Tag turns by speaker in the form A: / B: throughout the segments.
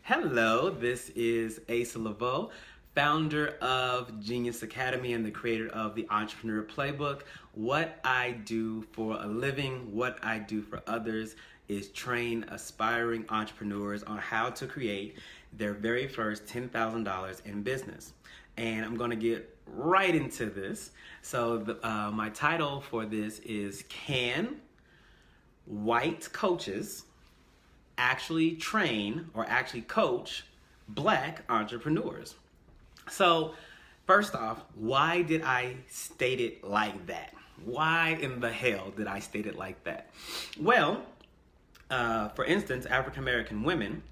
A: Hello, this is Asa Leveaux, founder of Genius Academy and the creator of the Entrepreneur Playbook. What I do for a living, what I do for others is train aspiring entrepreneurs on how to create their very first $10,000 in business. And I'm going to get right into this. So my title for this is Can White Coaches Actually Train or Actually Coach Black Entrepreneurs? So first off, why did I state it like that? Why in the hell did I state it like that? Well, for instance, African American women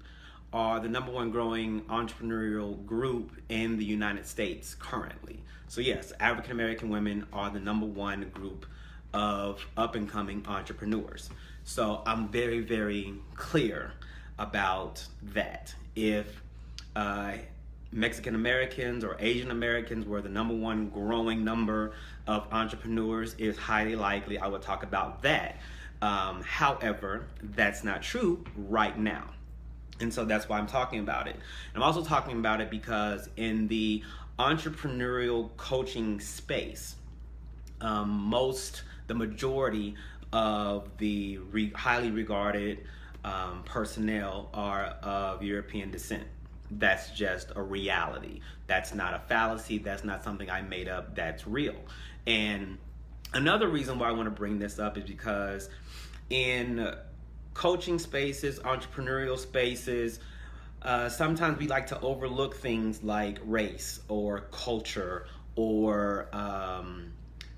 A: are the #1 growing entrepreneurial group in the United States currently. So yes, African American women are the #1 group of up-and-coming entrepreneurs. So I'm very, very clear about that. If Mexican Americans or Asian Americans were the #1 growing number of entrepreneurs, it's highly likely I would talk about that. However, that's not true right now. And so that's why I'm talking about it. And I'm also talking about it because in the entrepreneurial coaching space, the majority of the highly regarded personnel are of European descent. That's just a reality. That's not a fallacy. That's not something I made up. That's real. And another reason why I want to bring this up is because in coaching spaces, entrepreneurial spaces, sometimes we like to overlook things like race or culture or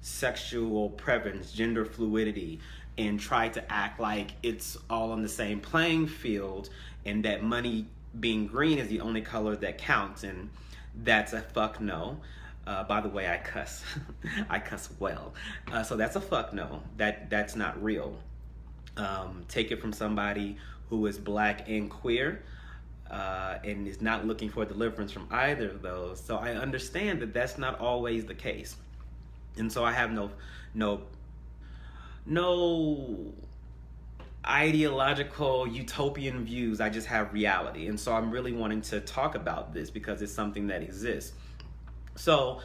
A: sexual preference, gender fluidity, and try to act like it's all on the same playing field and that money being green is the only color that counts, and that's a fuck no. By the way, I cuss. I cuss well. So that's a fuck no. That's not real. Take it from somebody who is Black and queer and is not looking for deliverance from either of those. So I understand that that's not always the case. And so I have no ideological utopian views. I just have reality. And so I'm really wanting to talk about this because it's something that exists. So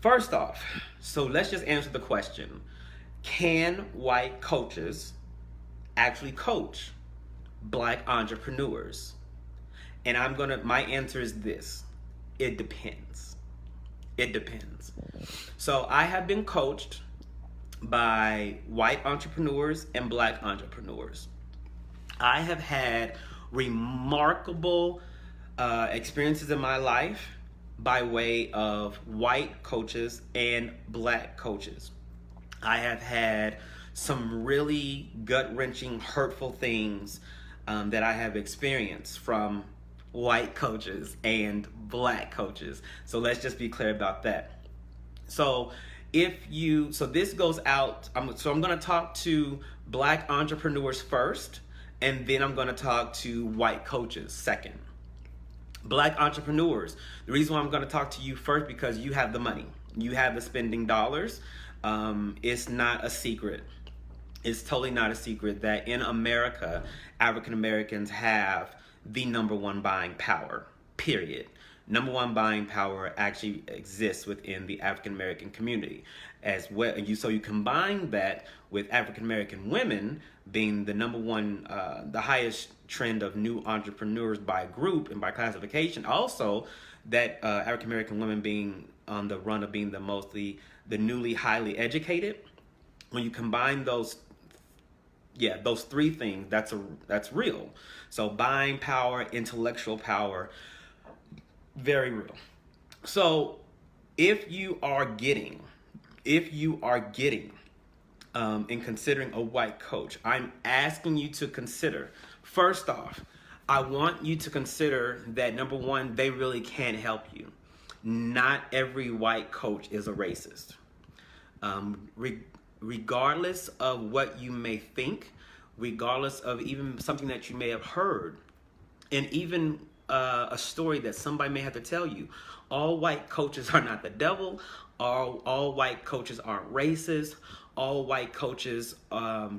A: first off, so let's just answer the question. Can white coaches actually coach Black entrepreneurs? And my answer is this. It depends. It depends. So I have been coached by white entrepreneurs and Black entrepreneurs. I have had remarkable experiences in my life by way of white coaches and Black coaches. I have had some really gut-wrenching, hurtful things that I have experienced from white coaches and Black coaches. So let's just be clear about that. So this goes out, I'm going to talk to Black entrepreneurs first, and then I'm going to talk to white coaches second. Black entrepreneurs, the reason why I'm going to talk to you first because you have the money. You have the spending dollars. It's not a secret. It's totally not a secret that in America, African Americans have the #1 buying power, period. #1 buying power actually exists within the African American community as well. So you combine that with African American women being the #1, the highest trend of new entrepreneurs by group and by classification. Also, that African American women being on the run of being the newly highly educated. When you combine those three things, that's real. So buying power, intellectual power, very real. So if you are getting in considering a white coach, I'm asking you to consider, first off, I want you to consider that #1, they really can't help you. Not every white coach is a racist. Regardless of what you may think, regardless of even something that you may have heard, and even a story that somebody may have to tell you, all white coaches are not the devil. All white coaches aren't racist. All white coaches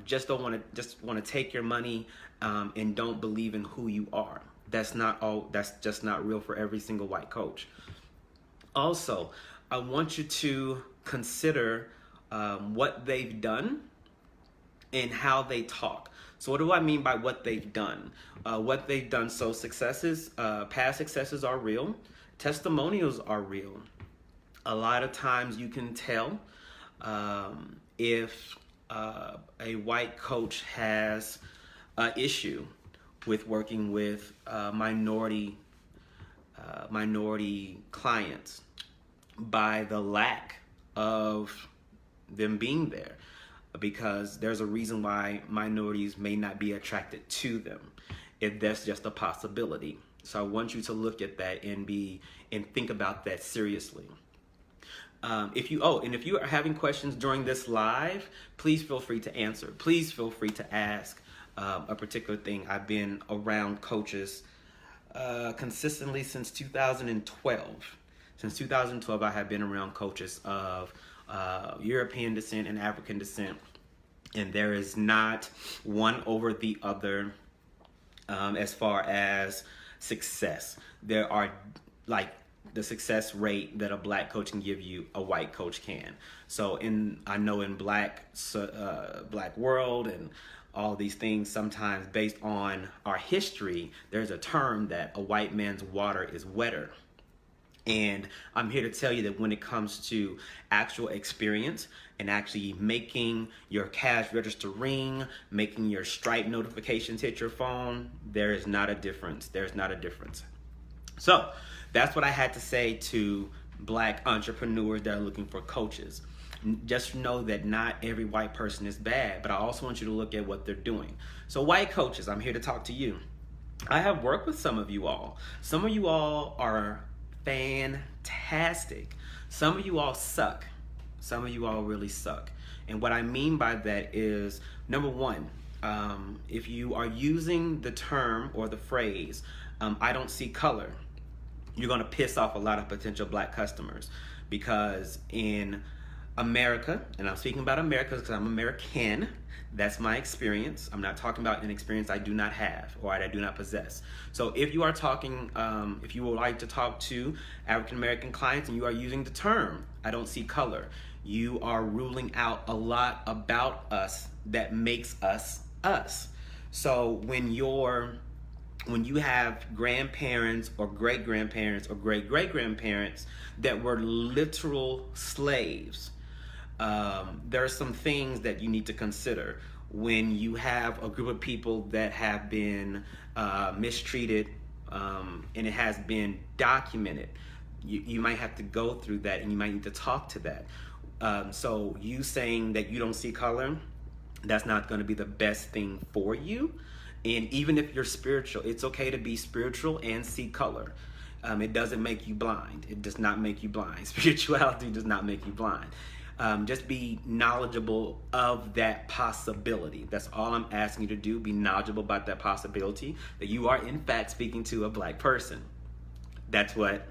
A: just want to take your money and don't believe in who you are. That's just not real for every single white coach. Also, I want you to consider what they've done and how they talk. So what do I mean by what they've done? What they've done. So past successes are real. Testimonials are real. A lot of times you can tell if a white coach has an issue with working with minority clients by the lack of them being there, because there's a reason why minorities may not be attracted to them, if that's just a possibility. So I want you to look at that and think about that seriously. If you are having questions during this live, please feel free to answer. Please feel free to ask a particular thing. I've been around coaches consistently since 2012. Since 2012, I have been around coaches of European descent and African descent, and there is not one over the other as far as success. There are the success rate that a black coach can give you, a white coach can. So I know in black world and all these things, sometimes based on our history, there's a term that a white man's water is wetter. And I'm here to tell you that when it comes to actual experience and actually making your cash register ring, making your Stripe notifications hit your phone, there is not a difference. There's not a difference. So that's what I had to say to black entrepreneurs that are looking for coaches. Just know that not every white person is bad, but I also want you to look at what they're doing. So white coaches, I'm here to talk to you. I have worked with some of you all. Some of you all are fantastic. Some of you all suck. Some of you all really suck. And what I mean by that is, number one, if you are using the term or the phrase, I don't see color, you're going to piss off a lot of potential black customers, because in America, and I'm speaking about America because I'm American, that's my experience. I'm not talking about an experience I do not have or I do not possess. So if you are talking, if you would like to talk to African American clients and you are using the term, I don't see color, you are ruling out a lot about us that makes us us. So when you have grandparents or great-grandparents or great-great-grandparents that were literal slaves, there are some things that you need to consider. When you have a group of people that have been mistreated and it has been documented, you might have to go through that and you might need to talk to that. So you saying that you don't see color, that's not going to be the best thing for you. And even if you're spiritual, it's okay to be spiritual and see color. It doesn't make you blind. It does not make you blind. Spirituality does not make you blind. Just be knowledgeable of that possibility. That's all I'm asking you to do. Be knowledgeable about that possibility that you are in fact speaking to a black person. That's what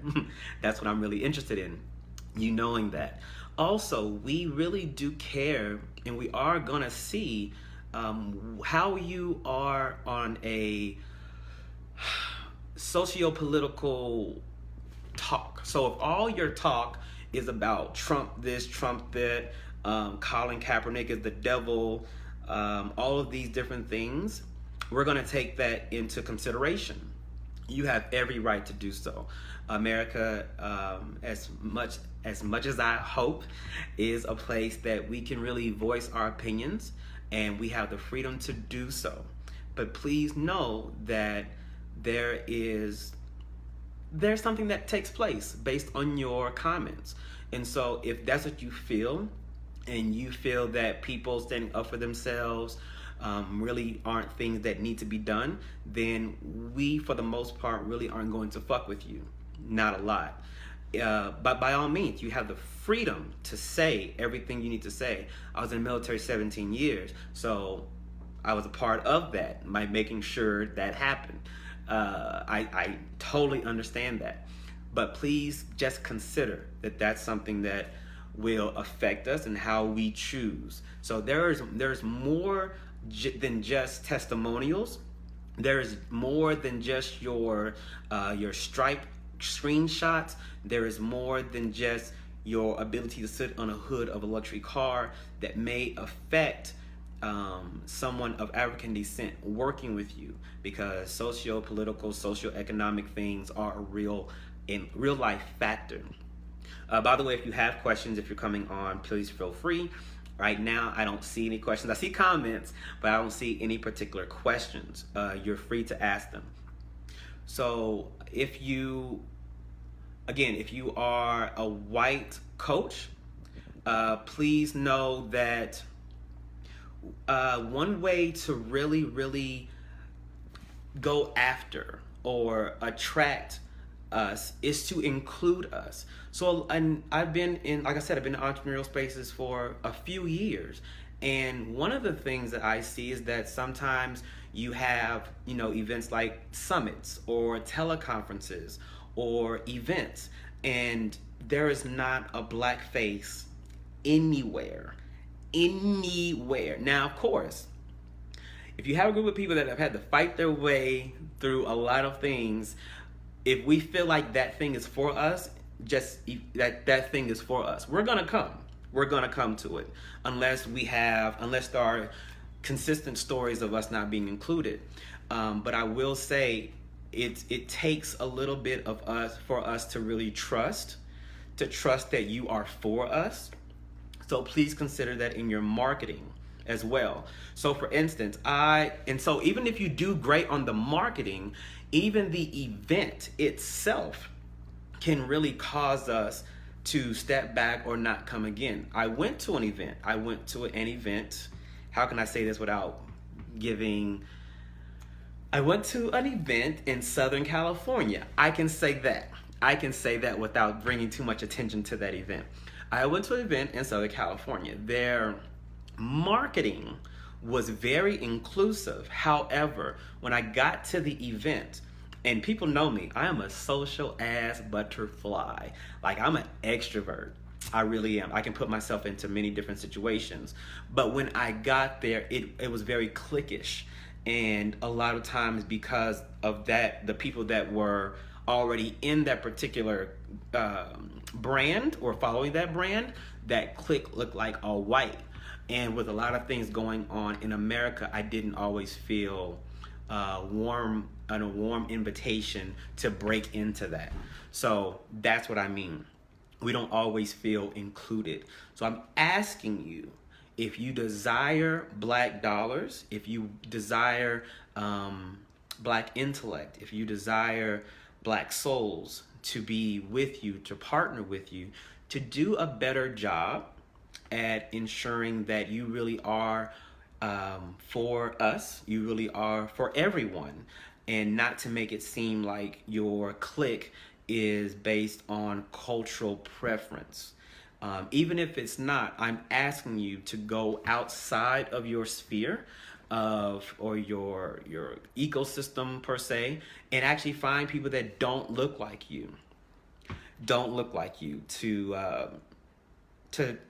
A: I'm really interested in, you knowing that. Also, we really do care, and we are gonna see how you are on a socio-political talk. So if all your talk is about Trump this, Trump that, Colin Kaepernick is the devil, all of these different things, we're going to take that into consideration. You have every right to do so. America, as much as I hope, is a place that we can really voice our opinions, and we have the freedom to do so. But please know that there's something that takes place based on your comments. And so if that's what you feel, and you feel that people standing up for themselves really aren't things that need to be done, then we, for the most part, really aren't going to fuck with you. Not a lot. But by all means, you have the freedom to say everything you need to say. I was in the military 17 years, so I was a part of that, by making sure that happened. I totally understand that. But please just consider that that's something that will affect us and how we choose. So there's more than just testimonials. There is more than just your Stripe screenshots. There is more than just your ability to sit on a hood of a luxury car that may affect someone of African descent working with you, because socio-political, socio-economic things are a real life factor. By the way, if you have questions, if you're coming on, please feel free. Right now, I don't see any questions. I see comments, but I don't see any particular questions. You're free to ask them. So if you are a white coach, please know that one way to really go after or attract us is to include us. So, and I've been in, like I said, I've been in entrepreneurial spaces for a few years, and one of the things that I see is that sometimes you have, events like summits or teleconferences or events, and there is not a black face anywhere. Now, of course, if you have a group of people that have had to fight their way through a lot of things, if we feel like that thing is for us, just that thing is for us, we're gonna come to it, unless there are consistent stories of us not being included. But I will say it takes a little bit of us for us to really trust that you are for us. So please consider that in your marketing as well. So for instance, so even if you do great on the marketing, even the event itself can really cause us to step back or not come again. I went to an event. How can I say this without giving? I went to an event in Southern California. I can say that without bringing too much attention to that event. I went to an event in Southern California. Their marketing was very inclusive. However, when I got to the event, and people know me, I am a social ass butterfly. Like, I'm an extrovert. I really am. I can put myself into many different situations. But when I got there, it was very cliquish. And a lot of times, because of that, the people that were already in that particular brand or following that brand, that clique looked like all white. And with a lot of things going on in America, I didn't always feel a warm invitation to break into that. So that's what I mean. We don't always feel included. So I'm asking you, if you desire black dollars, if you desire black intellect, if you desire black souls to be with you, to partner with you, to do a better job at ensuring that you really are for us, you really are for everyone, and not to make it seem like your clique is based on cultural preference. Even if it's not, I'm asking you to go outside of your sphere or your ecosystem per se, and actually find people that don't look like you to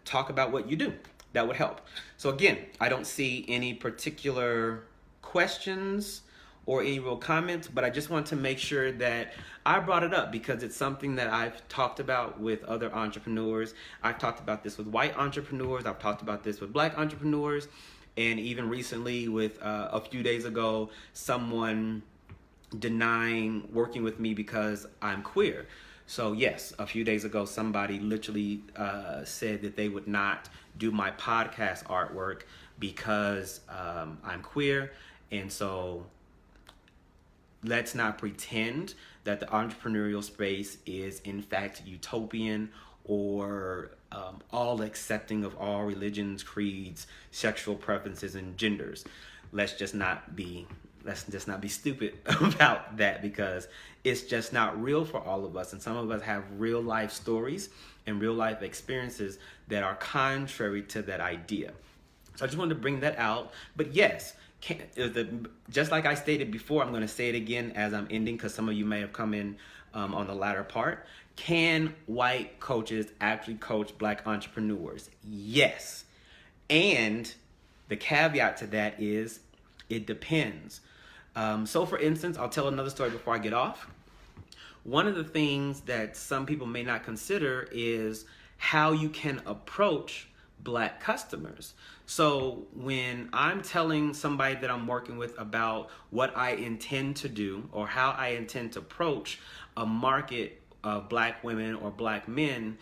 A: talk about what you do. That would help. So again, I don't see any particular questions or any real comments, but I just want to make sure that I brought it up because it's something that I've talked about with other entrepreneurs. I've talked about this with white entrepreneurs. I've talked about this with black entrepreneurs. And even recently with a few days ago, someone denying working with me because I'm queer. So yes, a few days ago, somebody literally said that they would not do my podcast artwork because I'm queer. And so let's not pretend that the entrepreneurial space is in fact utopian or all accepting of all religions, creeds, sexual preferences, and genders. Let's just not be stupid about that, because it's just not real for all of us. And some of us have real life stories and real life experiences that are contrary to that idea. So I just wanted to bring that out. But yes, just like I stated before, I'm going to say it again as I'm ending, because some of you may have come in on the latter part. Can white coaches actually coach black entrepreneurs? Yes. And the caveat to that is it depends. So for instance, I'll tell another story before I get off. One of the things that some people may not consider is how you can approach Black customers. So when I'm telling somebody that I'm working with about what I intend to do or how I intend to approach a market of Black women or Black men,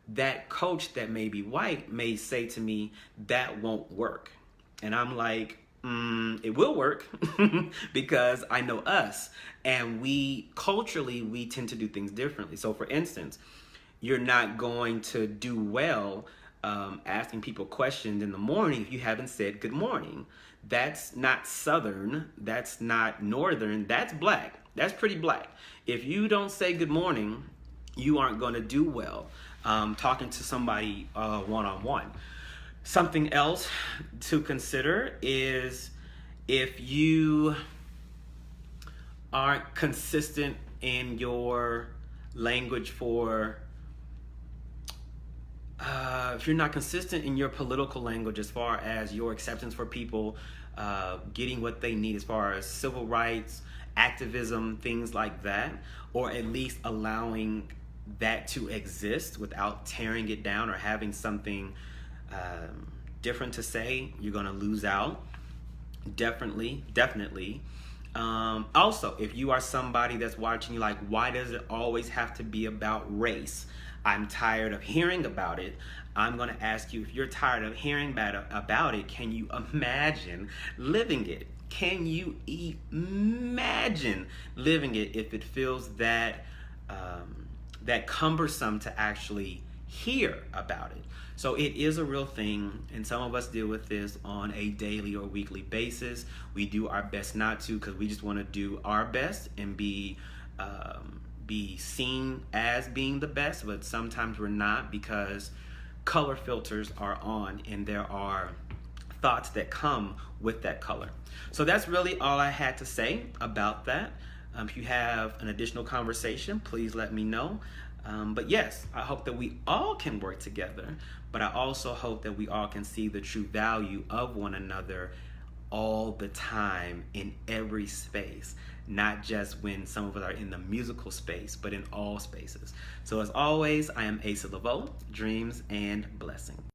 A: that coach that may be white may say to me, that won't work. And I'm like, it will work because I know us, and we culturally, we tend to do things differently. So for instance, you're not going to do well asking people questions in the morning if you haven't said good morning. That's not Southern, that's not Northern, that's Black. That's pretty Black. If you don't say good morning, you aren't going to do well talking to somebody one-on-one. Something else to consider is if you aren't consistent in your language for, if you're not consistent in your political language as far as your acceptance for people getting what they need as far as civil rights, activism, things like that, or at least allowing that to exist without tearing it down or having something different to say, you're gonna lose out. Definitely. Also, if you are somebody that's watching, you like, why does it always have to be about race? I'm tired of hearing about it. I'm gonna ask you, if you're tired of hearing about it, can you imagine living it? Can you imagine living it if it feels that that cumbersome to actually hear about it? So it is a real thing, and some of us deal with this on a daily or weekly basis. We do our best not to, because we just want to do our best and be seen as being the best, but sometimes we're not, because color filters are on and there are thoughts that come with that color. So that's really all I had to say about that. If you have an additional conversation, please let me know. But yes, I hope that we all can work together, but I also hope that we all can see the true value of one another all the time in every space, not just when some of us are in the musical space, but in all spaces. So as always, I am Asa Leveaux, dreams and blessings.